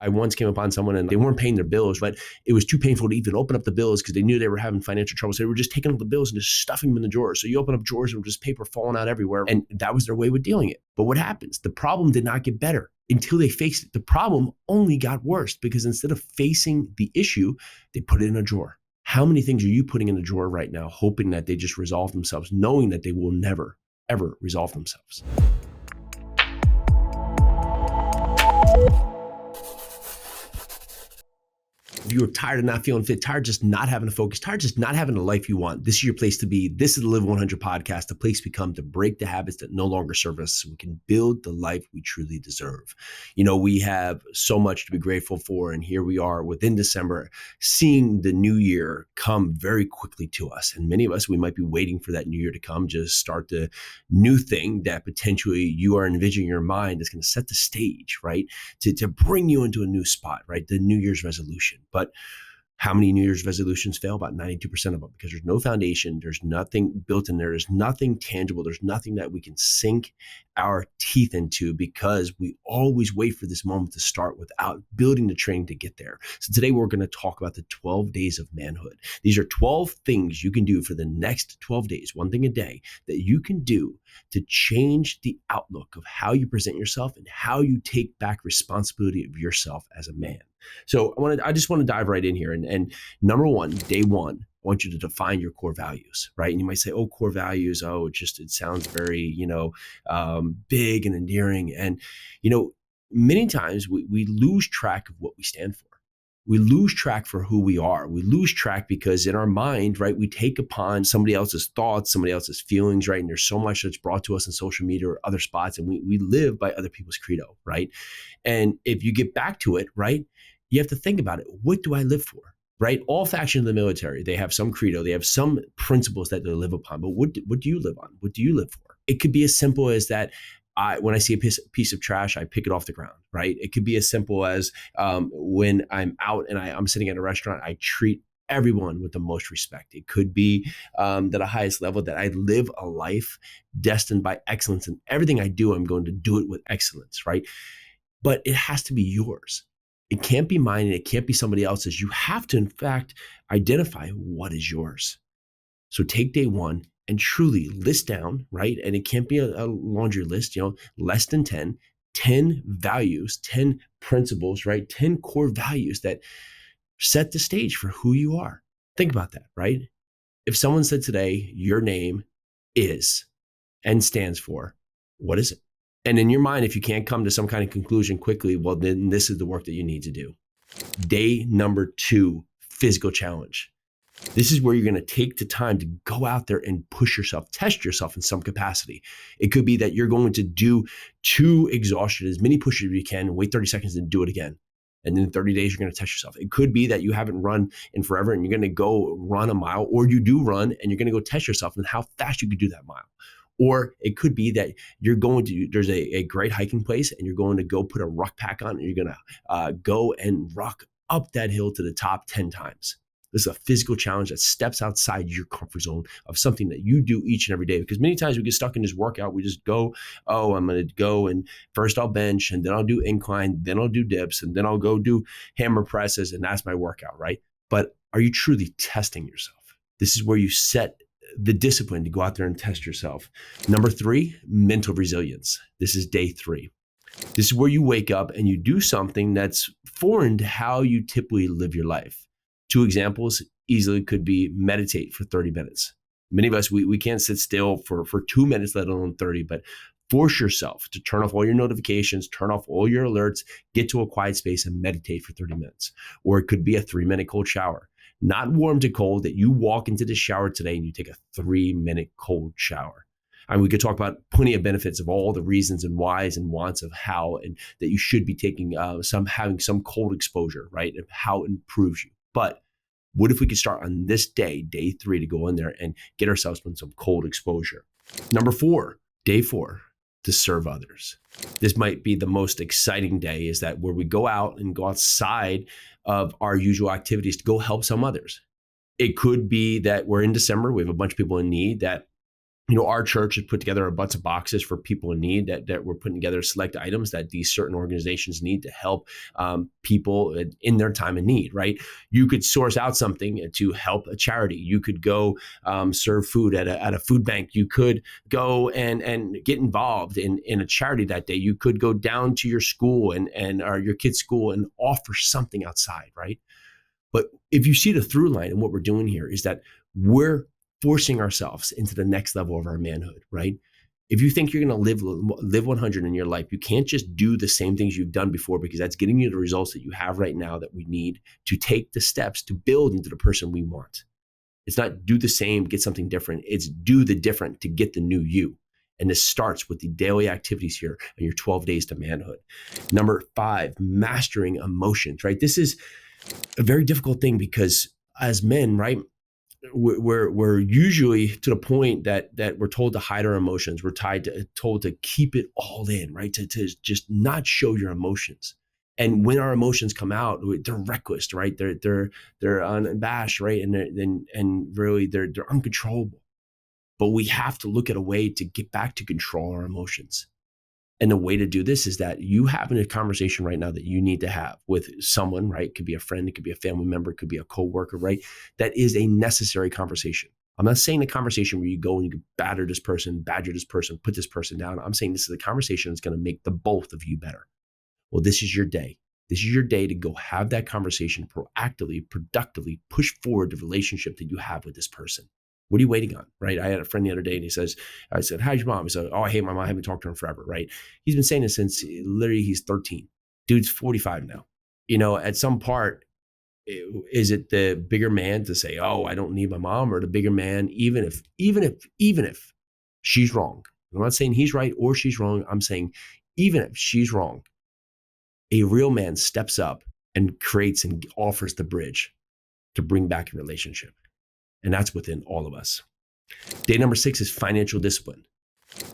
I once came upon someone and they weren't paying their bills, but it was too painful to even open up the bills because they knew they were having financial trouble. So they were just taking up the bills and just stuffing them in the drawers. So you open up drawers and just paper falling out everywhere. And that was their way with dealing it. But what happens? The problem did not get better until they faced it. The problem only got worse because instead of facing the issue, they put it in a drawer. How many things are you putting in a drawer right now, hoping that they just resolve themselves, knowing that they will never, ever resolve themselves? If you are tired of not feeling fit, tired of just not having a focus, tired of just not having the life you want, this is your place to be. This is the Live 100 podcast, the place we come to break the habits that no longer serve us so we can build the life we truly deserve. You know, we have so much to be grateful for, and here we are within December, seeing the new year come very quickly to us. And many of us, we might be waiting for that new year to come, just start the new thing that potentially you are envisioning in your mind is going to set the stage, right? To bring you into a new spot, right? The New Year's resolution. But how many New Year's resolutions fail? About 92% of them, because there's no foundation. There's nothing built in there. There's nothing tangible. There's nothing that we can sink our teeth into because we always wait for this moment to start without building the training to get there. So today we're going to talk about the 12 days of manhood. These are 12 things you can do for the next 12 days, one thing a day, that you can do to change the outlook of how you present yourself and how you take back responsibility of yourself as a man. So I just want to dive right in here. And number one, day one, I want you to define your core values, right? And you might say, oh, core values. Oh, it sounds very, big and endearing. And, many times we lose track of what we stand for. We lose track for who we are. We lose track because in our mind, right, we take upon somebody else's thoughts, somebody else's feelings, right? And there's so much that's brought to us in social media or other spots, and we live by other people's credo, right? And if you get back to it, right, you have to think about it. What do I live for, right? All factions of the military, they have some credo, they have some principles that they live upon, but what do you live on? What do you live for? It could be as simple as that. When I see a piece of trash, I pick it off the ground, right? It could be as simple as when I'm out and I'm sitting at a restaurant, I treat everyone with the most respect. It could be at a highest level that I live a life destined by excellence, and everything I do, I'm going to do it with excellence, right? But it has to be yours. It can't be mine and it can't be somebody else's. You have to, in fact, identify what is yours. So take day one and truly list down, right? And it can't be a laundry list, less than 10 values, 10 principles, right? 10 core values that set the stage for who you are. Think about that, right? If someone said today, your name is and stands for, what is it? And in your mind, if you can't come to some kind of conclusion quickly, well, then this is the work that you need to do. Day number 2, physical challenge. This is where you're going to take the time to go out there and push yourself, test yourself in some capacity. It could be that you're going to do 2 exhaustion, as many pushes as you can, wait 30 seconds and do it again. And in 30 days, you're going to test yourself. It could be that you haven't run in forever and you're going to go run a mile, or you do run and you're going to go test yourself and how fast you could do that mile. Or it could be that there's a great hiking place and you're going to go put a ruck pack on and you're going to go and ruck up that hill to the top 10 times. This is a physical challenge that steps outside your comfort zone of something that you do each and every day. Because many times we get stuck in this workout. We just go, I'm going to go and first I'll bench and then I'll do incline, then I'll do dips, and then I'll go do hammer presses, and that's my workout, right? But are you truly testing yourself? This is where you set the discipline to go out there and test yourself. Number 3, mental resilience. This is day 3. This is where you wake up and you do something that's foreign to how you typically live your life. 2 examples easily could be meditate for 30 minutes. Many of us, we can't sit still for 2 minutes, let alone 30, but force yourself to turn off all your notifications, turn off all your alerts, get to a quiet space and meditate for 30 minutes. Or it could be a 3-minute cold shower. Not warm to cold, that you walk into the shower today and you take a 3-minute cold shower. And we could talk about plenty of benefits of all the reasons and whys and wants of how, and that you should be taking having some cold exposure, right? Of how it improves you. But what if we could start on this day, day 3, to go in there and get ourselves some cold exposure? Number 4, day 4, to serve others. This might be the most exciting day, is that where we go out and go outside of our usual activities to go help some others. It could be that we're in December, we have a bunch of people in need that Our church has put together a bunch of boxes for people in need that we're putting together select items that these certain organizations need to help people in their time of need, right? You could source out something to help a charity. You could go serve food at a food bank. You could go and get involved in a charity that day. You could go down to your school and or your kid's school and offer something outside, right? But if you see the through line and what we're doing here is that we're forcing ourselves into the next level of our manhood, right? If you think you're going to live 100 in your life, you can't just do the same things you've done before, because that's getting you the results that you have right now that we need to take the steps to build into the person we want. It's not do the same, get something different. It's do the different to get the new you. And this starts with the daily activities here and your 12 days to manhood. Number 5, mastering emotions, right? This is a very difficult thing because as men, right, we're usually to the point that we're told to hide our emotions. We're told to keep it all in, right? To just not show your emotions. And when our emotions come out, they're reckless, right? They're unabashed, right? And really they're uncontrollable. But we have to look at a way to get back to control our emotions. And the way to do this is that you having a conversation right now that you need to have with someone, right? It could be a friend, it could be a family member, it could be a coworker, right? That is a necessary conversation. I'm not saying the conversation where you go and you badger this person, put this person down. I'm saying this is a conversation that's going to make the both of you better. Well, this is your day. This is your day to go have that conversation proactively, productively, push forward the relationship that you have with this person. What are you waiting on, right? I had a friend the other day and I said, how's your mom? He said, oh, I hate my mom. I haven't talked to her forever, right? He's been saying this since literally he's 13. Dude's 45 now. At some part, is it the bigger man to say, oh, I don't need my mom, or the bigger man, even if she's wrong? I'm not saying he's right or she's wrong. I'm saying even if she's wrong, a real man steps up and creates and offers the bridge to bring back a relationship. And that's within all of us. Day number 6 is financial discipline.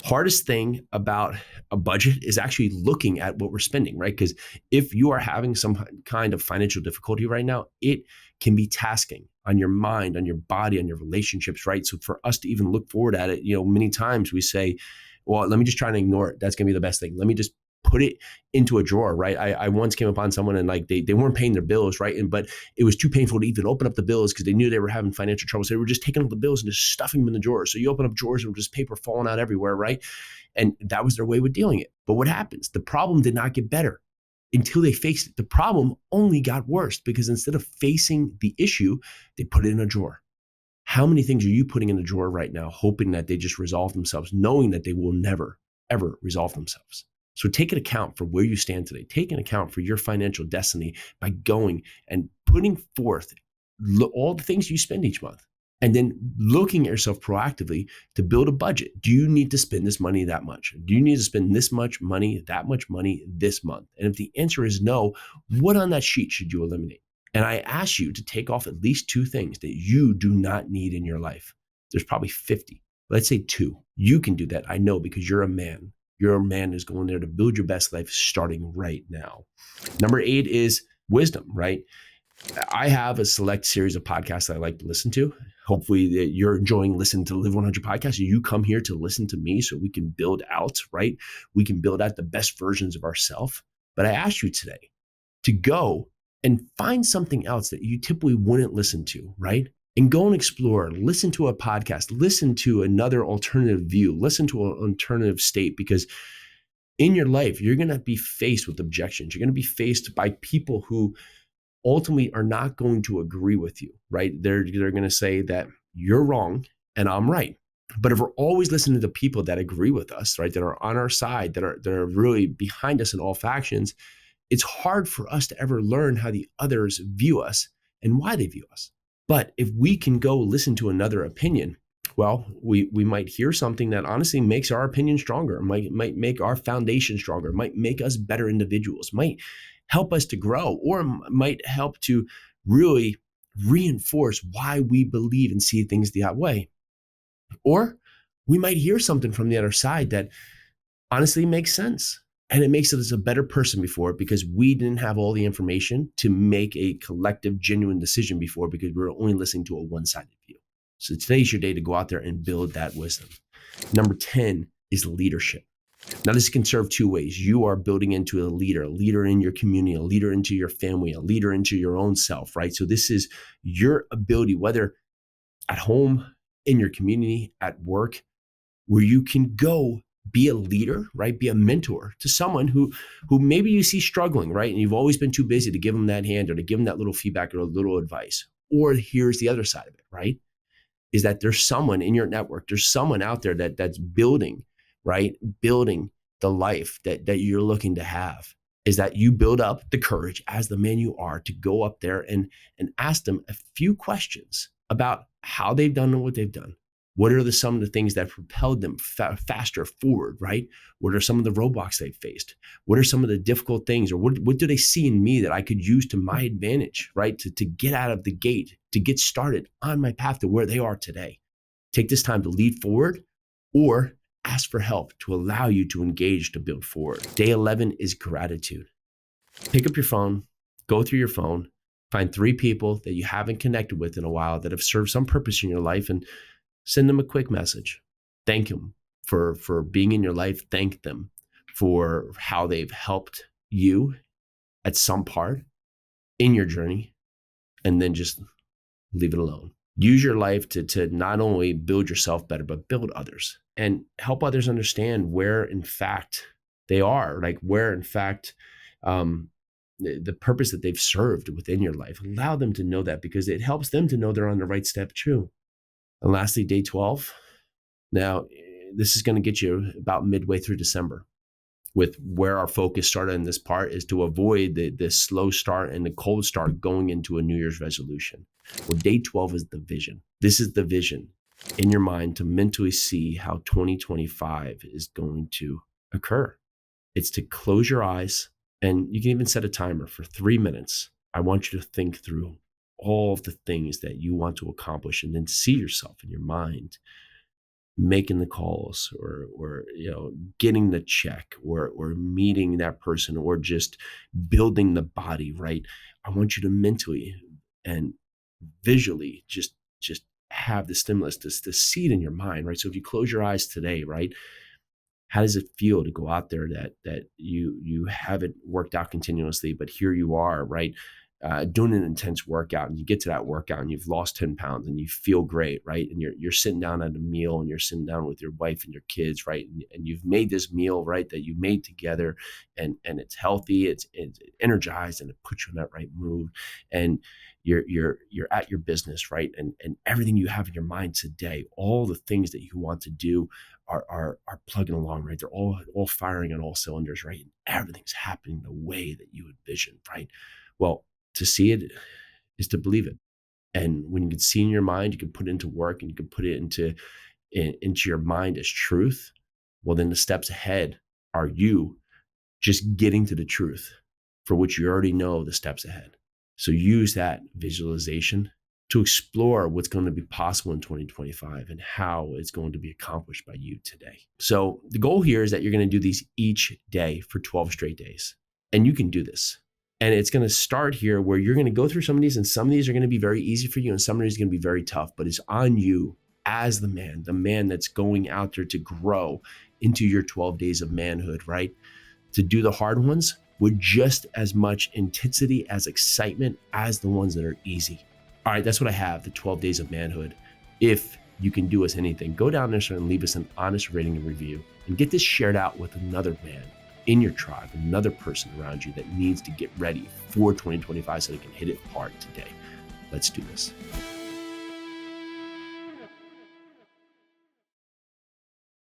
Hardest thing about a budget is actually looking at what we're spending, right? Because if you are having some kind of financial difficulty right now, it can be tasking on your mind, on your body, on your relationships, right? So for us to even look forward at it, many times we say, well, let me just try and ignore it. That's going to be the best thing. Let me just put it into a drawer, right? I once came upon someone and like they weren't paying their bills, right? But it was too painful to even open up the bills because they knew they were having financial trouble. So they were just taking up the bills and just stuffing them in the drawers. So you open up drawers and just paper falling out everywhere, right? And that was their way with dealing it. But what happens? The problem did not get better until they faced it. The problem only got worse because instead of facing the issue, they put it in a drawer. How many things are you putting in the drawer right now, hoping that they just resolve themselves, knowing that they will never, ever resolve themselves? So take an account for where you stand today. Take an account for your financial destiny by going and putting forth all the things you spend each month, and then looking at yourself proactively to build a budget. Do you need to spend this money that much? Do you need to spend this much money, that much money this month? And if the answer is no, what on that sheet should you eliminate? And I ask you to take off at least 2 things that you do not need in your life. There's probably 50. Let's say 2. You can do that. I know, because you're a man. Your man is going there to build your best life starting right now. Number 8 is wisdom, right? I have a select series of podcasts that I like to listen to. Hopefully you're enjoying listening to the Live 100 podcast. You come here to listen to me so we can build out, right? We can build out the best versions of ourselves. But I asked you today to go and find something else that you typically wouldn't listen to, right? And go and explore, listen to a podcast, listen to another alternative view, listen to an alternative state, because in your life, you're going to be faced with objections. You're going to be faced by people who ultimately are not going to agree with you, right? They're going to say that you're wrong and I'm right. But if we're always listening to the people that agree with us, right, that are on our side, that are really behind us in all factions, it's hard for us to ever learn how the others view us and why they view us. But if we can go listen to another opinion, well, we might hear something that honestly makes our opinion stronger, might make our foundation stronger, might make us better individuals, might help us to grow, or might help to really reinforce why we believe and see things that way. Or we might hear something from the other side that honestly makes sense. And it makes us a better person before, because we didn't have all the information to make a collective, genuine decision before, because we were only listening to a one-sided view. So today's your day to go out there and build that wisdom. Number 10 is leadership. Now, this can serve two ways. You are building into a leader in your community, a leader into your family, a leader into your own self, right? So this is your ability, whether at home, in your community, at work, where you can go be a leader, right? Be a mentor to someone who maybe you see struggling, right? And you've always been too busy to give them that hand or to give them that little feedback or a little advice. Or here's the other side of it, right? Is that there's someone in your network, there's someone out there that's building, right? Building the life that you're looking to have. Is that you build up the courage as the man you are to go up there and ask them a few questions about how they've done and what they've done. What are some of the things that propelled them faster forward, right? What are some of the roadblocks they've faced? What are some of the difficult things, or what do they see in me that I could use to my advantage, right? To get out of the gate, to get started on my path to where they are today. Take this time to lead forward or ask for help to allow you to engage to build forward. Day 11 is gratitude. Pick up your phone, go through your phone, find 3 people that you haven't connected with in a while that have served some purpose in your life, and send them a quick message. Thank them for being in your life. Thank them for how they've helped you at some part in your journey, and then just leave it alone. Use your life to not only build yourself better, but build others and help others understand where, in fact, they are, like where, in fact, the purpose that they've served within your life. Allow them to know that, because it helps them to know they're on the right step too. And lastly, day 12. Now, this is going to get you about midway through December, with where our focus started in this part is to avoid the slow start and the cold start going into a New Year's resolution. Well, day 12 is the vision. This is the vision in your mind to mentally see how 2025 is going to occur. It's to close your eyes, and you can even set a timer for 3 minutes. I want you to think through all of the things that you want to accomplish, and then see yourself in your mind making the calls, or getting the check, or meeting that person, or just building the body, right? I want you to mentally and visually just have the stimulus, the seed in your mind, right? So if you close your eyes today, right, how does it feel to go out there that you haven't worked out continuously, but here you are, right? Doing an intense workout, and you get to that workout and you've lost 10 pounds and you feel great, right? And you're sitting down at a meal, and you're sitting down with your wife and your kids, right? And you've made this meal, right, that you made together, and it's healthy, it's energized, and it puts you in that right mood. And you're at your business, right? And everything you have in your mind today, all the things that you want to do are plugging along, right? They're all firing on all cylinders, right? And everything's happening the way that you envisioned, right? Well, to see it is to believe it. And when you can see in your mind, you can put it into work, and you can put it into your mind as truth. Well, then the steps ahead are you just getting to the truth, for which you already know the steps ahead. So use that visualization to explore what's going to be possible in 2025 and how it's going to be accomplished by you today. So the goal here is that you're going to do these each day for 12 straight days. And you can do this. And it's going to start here, where you're going to go through some of these, and some of these are going to be very easy for you, and some of these are going to be very tough, but it's on you as the man that's going out there to grow into your 12 days of manhood, right? To do the hard ones with just as much intensity as excitement as the ones that are easy. All right, that's what I have, the 12 days of manhood. If you can do us anything, go down there and leave us an honest rating and review, and get this shared out with another man in your tribe, another person around you that needs to get ready for 2025 so they can hit it hard today. Let's do this.